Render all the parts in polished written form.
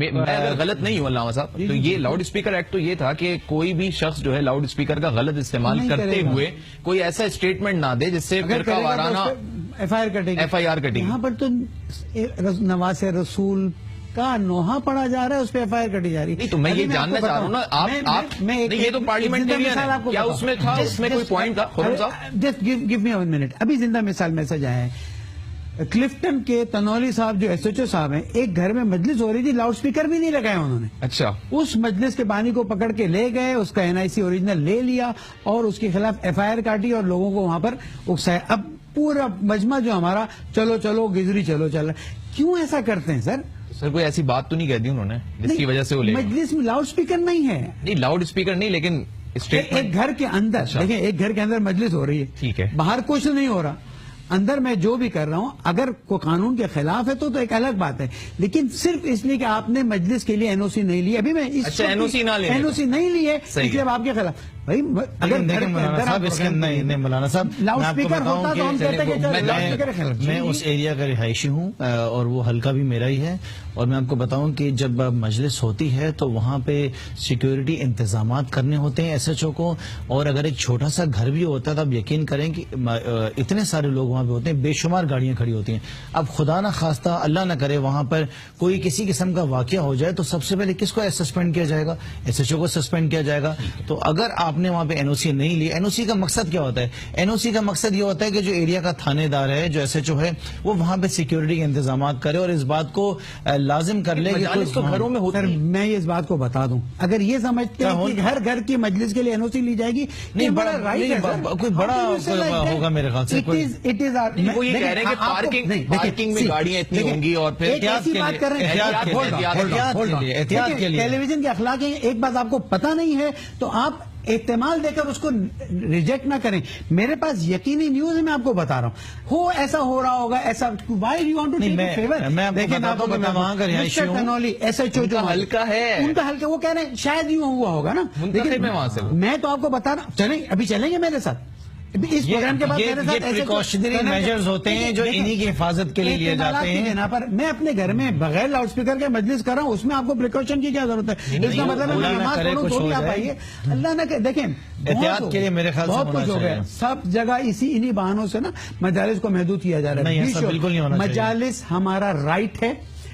میں اگر غلط نہیں ہوں علامہ صاحب تو یہ لاؤڈ اسپیکر ایکٹ تو یہ تھا کہ کوئی بھی شخص جو ہے لاؤڈ اسپیکر کا غلط استعمال کرتے ہوئے کوئی ایسا اسٹیٹمنٹ نہ دے جس سے فرقہ وارانہ ایف آئی آر کٹے گی. یہاں پر تو نواز رسول کا نوحہ پڑھا جا رہا ہے, اس پہ ایف آئی آر کٹی جا رہی ہے. تو میں یہ جاننا چاہ رہا ہوں نا آپ یہ تو پارلیمنٹیرین ہے, کیا اس میں تھا, اس میں کوئی پوائنٹ تھا؟ خرم صاحب جسٹ گیو می 1 منٹ. ابھی زندہ مثال میسج آیا ہے کلفٹن کے تنولی صاحب جو ایس ایچ او صاحب ہیں, ایک گھر میں مجلس ہو رہی تھی, لاؤڈ اسپیکر بھی نہیں لگایا انہوں نے. اچھا. اس مجلس کے بانی کو پکڑ کے لے گئے, اس کا NIC اوریجنل لے لیا اور اس کے خلاف ایف آئی آر کاٹی اور لوگوں کو وہاں پر اکسایا. اب پورا مجمع جو ہمارا چلو چلو گزری چلو چل رہا ہے. کیوں ایسا کرتے ہیں سر؟ سر کوئی ایسی بات تو نہیں کہہ دی انہوں نے جس کی وجہ سے وہ مجلس میں لاؤڈ اسپیکر نہیں ہے. نہیں لاؤڈ اسپیکر نہیں, لیکن ایک گھر کے اندر دیکھیں, ایک گھر کے اندر مجلس ہو رہی ہے, ٹھیک ہے, باہر کچھ نہیں ہو رہا, اندر میں جو بھی کر رہا ہوں اگر کوئی قانون کے خلاف ہے تو ایک الگ بات ہے. لیکن صرف اس لیے کہ آپ نے مجلس کے لیے NOC نہیں لی, ابھی میں NOC نہیں لی ہے اس لیے آپ کے خلاف بھائی. اگر مولانا صاحب لاؤڈ اسپیکر ہوتا تو ہم کہتے کہ میں اس ایریا کا رہائشی ہوں اور وہ حلقہ بھی میرا ہی ہے, اور میں آپ کو بتاؤں کہ جب مجلس ہوتی ہے تو وہاں پہ سیکیورٹی انتظامات کرنے ہوتے ہیں SHO کو, اور اگر ایک چھوٹا سا گھر بھی ہوتا ہے تو آپ یقین کریں کہ اتنے سارے لوگ وہاں پہ ہوتے ہیں, بے شمار گاڑیاں کھڑی ہوتی ہیں. اب خدا نہ خواستہ اللہ نہ کرے وہاں پر کوئی کسی قسم کا واقعہ ہو جائے تو سب سے پہلے کس کو سسپینڈ کیا جائے گا؟ SHO کو سسپینڈ کیا جائے گا. تو اگر آپ نے وہاں پہ NOC نہیں لی, NOC کا مقصد کیا ہوتا ہے؟ NOC کا مقصد یہ ہوتا ہے کہ جو ایریا کا تھانے دار ہے, جو SHO ہے, وہ وہاں پہ سیکیورٹی کے انتظامات کرے اور اس بات کو لازم کر لے کہ تو گھروں میں ہوتا ہے. میں اس بات کو بتا دوں, اگر یہ سمجھتے ہیں کہ ہر گھر کی مجلس کے لیے NOC لی جائے گی, نہیں کوئی بڑا ہوگا میرے خیال سے. وہ یہ کہہ رہے ہیں کہ پارکنگ میں گاڑیاں اتنی ہوں گی اور پھر بات کر رہے ہیں احتیاط کے لیے. ٹیلی ویژن کے اخلاق ہیں, ایک بات آپ کو پتہ نہیں ہے تو آپ احتمال دے کر اس کو ریجیکٹ نہ کریں. میرے پاس یقینی نیوز ہے, میں آپ کو بتا رہا ہوں, ایسا ہو رہا ہوگا, ایسا why you want to take fever. لیکن آپ کو میں وہاں کا رہائشی ہوں, تنولی SHO جو ہلکا ہے ان کا ہلکا, وہ کہہ رہے ہیں شاید یوں ہوا ہوگا نا, لیکن میں تو آپ کو بتا رہا ہوں, چلیں ابھی چلیں گے میرے ساتھ. اس پروگرام کے بعد پریکاشنری میجرز ہوتے ہیں جو انہی کی حفاظت کے لیے لیے جاتے ہیں. میں اپنے گھر میں بغیر لاؤڈ اسپیکر کے مجلس کر رہا ہوں, اس میں آپ کو پریکاشن کی کیا ضرورت ہے؟ اس کا مطلب ہے نماز پڑھوں تھوڑی آپ آئیے, اللہ نہ کہ دیکھیں احتیاط کے لیے میرے خیال سے بہت کچھ ہو گیا. سب جگہ انہی بہانوں سے نا مجالس کو محدود کیا جا رہا ہے. بالکل نہیں ہونا چاہیے. مجالس ہمارا رائٹ ہے,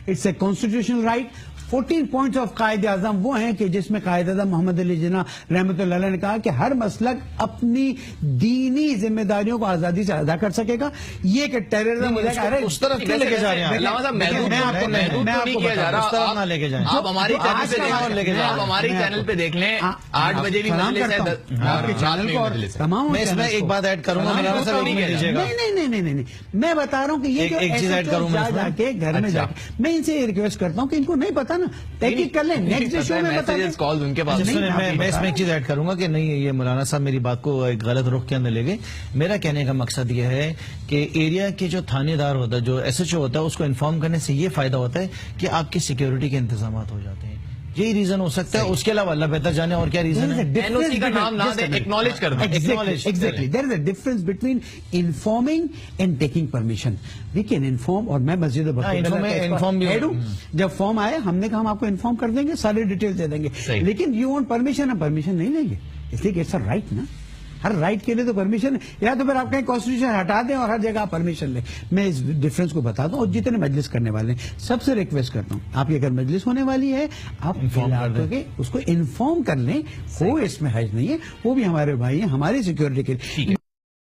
it's a constitutional right. 14 points of Quaid Azam وہ ہیں کہ جس میں قائد اعظم محمد علی جناح رحمۃ اللہ علیہ نے کہا کہ ہر مسلک اپنی دینی ذمہ داریوں کو آزادی سے ادا کر سکے گا. یہ کہ ٹیررزم اس طرف کیوں لے کے جا رہے ہیں؟ آپ ہمارے چینل پہ دیکھ لیں, 8 بجے بھی میں اس میں ایک بات ایڈ کروں گا. نہیں, میں بتا رہا ہوں کہ یہ ایک چیز ایڈ کروں جا کے گھر میں جا کے میں ان سے یہ ریکویسٹ کرتا ہوں کہ ان کو نہیں پتا نا, تحقیق کر لیں, نیکسٹ شو میں بتا دیں. میں اس میں ایک چیز ایڈ کروں گا کہ نہیں, یہ مولانا صاحب میری بات کو ایک غلط رخ کے اندر لے گئے. میرا کہنے کا مقصد یہ ہے کہ ایریا کے جو تھانے دار ہوتا ہے, جو SHO ہوتا ہے, اس کو انفارم کرنے سے یہ فائدہ ہوتا ہے کہ آپ کی سیکیورٹی کے انتظامات ہو جاتے ہیں. یہی ریزن ہو سکتا ہے, اس کے علاوہ اللہ بہتر جانے اور کیا ریزن ہے. NOC کا نام نہ دیں, ایکنالج کر دیں. Exactly. There is a difference between informing and taking permission. We can inform, اور میں مسجد جب فارم آئے ہم نے کہا ہم آپ کو انفارم کر دیں گے, سارے ڈیٹیل دے دیں گے, لیکن یو وانٹ پرمیشن, ہم پرمیشن نہیں لیں گے, اس لیے کہ اٹس اے رائٹ نا. ہر رائٹ کے لیے تو پرمیشن, یا تو پھر آپ کہیں کانسٹیٹیوشن ہٹا دیں اور ہر جگہ آپ پرمیشن لیں. میں اس ڈفرینس کو بتا دوں, اور جتنے مجلس کرنے والے ہیں سب سے ریکویسٹ کرتا ہوں, آپ کی اگر مجلس ہونے والی ہے آپ اس کو انفارم کر لیں, کوئی اس میں حرج نہیں ہے, وہ بھی ہمارے بھائی ہیں, ہماری سیکیورٹی کے لیے.